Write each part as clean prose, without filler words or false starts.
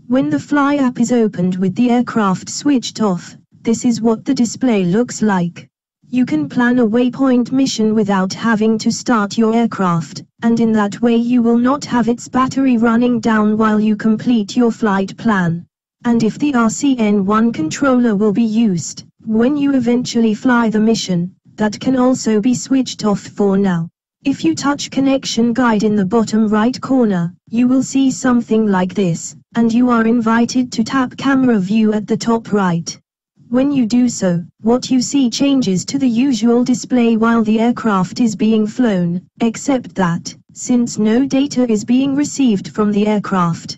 When the Fly app is opened with the aircraft switched off, this is what the display looks like. You can plan a waypoint mission without having to start your aircraft, and in that way you will not have its battery running down while you complete your flight plan. And if the RCN1 controller will be used, when you eventually fly the mission, that can also be switched off for now. If you touch Connection Guide in the bottom right corner, you will see something like this, and you are invited to tap Camera View at the top right. When you do so, what you see changes to the usual display while the aircraft is being flown, except that, since no data is being received from the aircraft,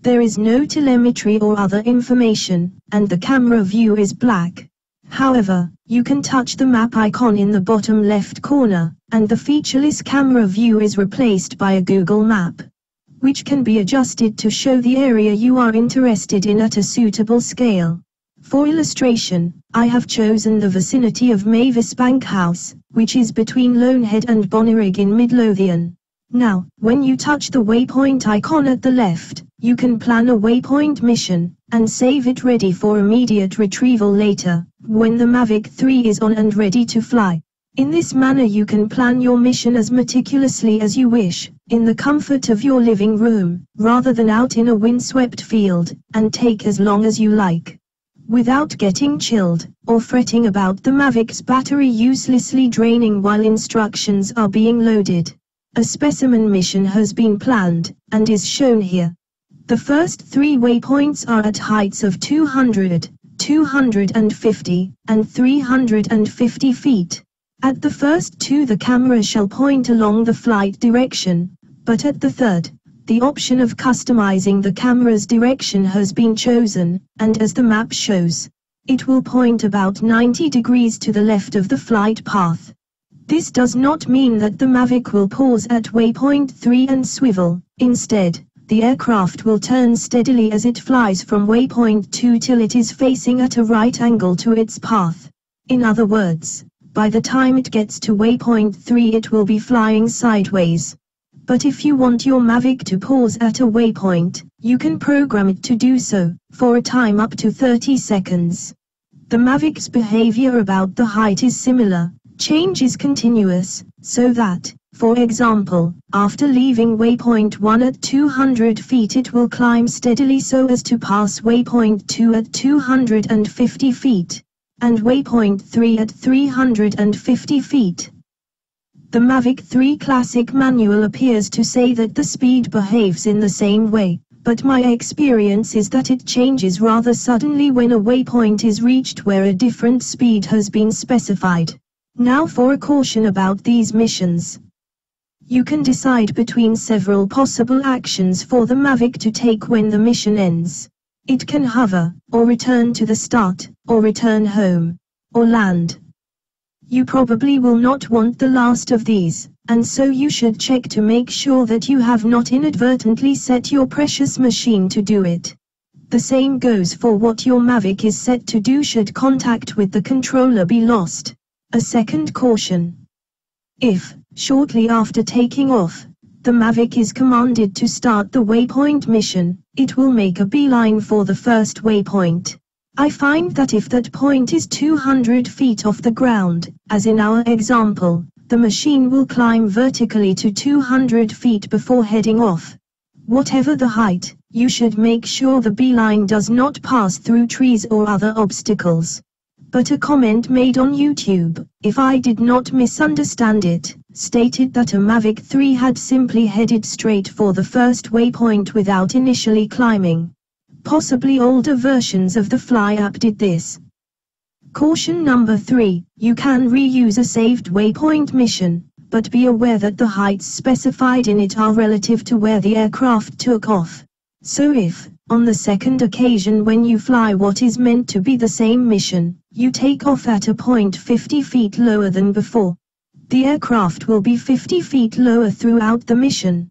there is no telemetry or other information, and the camera view is black. However, you can touch the map icon in the bottom left corner, and the featureless camera view is replaced by a Google map, which can be adjusted to show the area you are interested in at a suitable scale. For illustration, I have chosen the vicinity of Mavis Bank House, which is between Loanhead and Bonnyrigg in Midlothian. Now, when you touch the waypoint icon at the left, you can plan a waypoint mission, and save it ready for immediate retrieval later, when the Mavic 3 is on and ready to fly. In this manner you can plan your mission as meticulously as you wish, in the comfort of your living room, rather than out in a windswept field, and take as long as you like, without getting chilled, or fretting about the Mavic's battery uselessly draining while instructions are being loaded. A specimen mission has been planned, and is shown here. The first 3 waypoints are at heights of 200, 250, and 350 feet. At the first 2 the camera shall point along the flight direction, but at the third, the option of customizing the camera's direction has been chosen, and as the map shows, it will point about 90 degrees to the left of the flight path. This does not mean that the Mavic will pause at waypoint 3 and swivel. Instead, the aircraft will turn steadily as it flies from waypoint 2 till it is facing at a right angle to its path. In other words, by the time it gets to waypoint 3 it will be flying sideways. But if you want your Mavic to pause at a waypoint, you can program it to do so, for a time up to 30 seconds. The Mavic's behavior about the height is similar. Change is continuous, so that, for example, after leaving waypoint 1 at 200 feet it will climb steadily so as to pass waypoint 2 at 250 feet, and waypoint 3 at 350 feet. The Mavic 3 Classic manual appears to say that the speed behaves in the same way, but my experience is that it changes rather suddenly when a waypoint is reached where a different speed has been specified. Now for a caution about these missions. You can decide between several possible actions for the Mavic to take when the mission ends. It can hover, or return to the start, or return home, or land. You probably will not want the last of these, and so you should check to make sure that you have not inadvertently set your precious machine to do it. The same goes for what your Mavic is set to do should contact with the controller be lost. A second caution. If, shortly after taking off, the Mavic is commanded to start the waypoint mission, it will make a beeline for the first waypoint. I find that if that point is 200 feet off the ground, as in our example, the machine will climb vertically to 200 feet before heading off. Whatever the height, you should make sure the beeline does not pass through trees or other obstacles. But a comment made on YouTube, if I did not misunderstand it, stated that a Mavic 3 had simply headed straight for the first waypoint without initially climbing. Possibly older versions of the Fly app did this. Caution number 3, you can reuse a saved waypoint mission, but be aware that the heights specified in it are relative to where the aircraft took off. So if, on the second occasion when you fly what is meant to be the same mission, you take off at a point 50 feet lower than before, the aircraft will be 50 feet lower throughout the mission,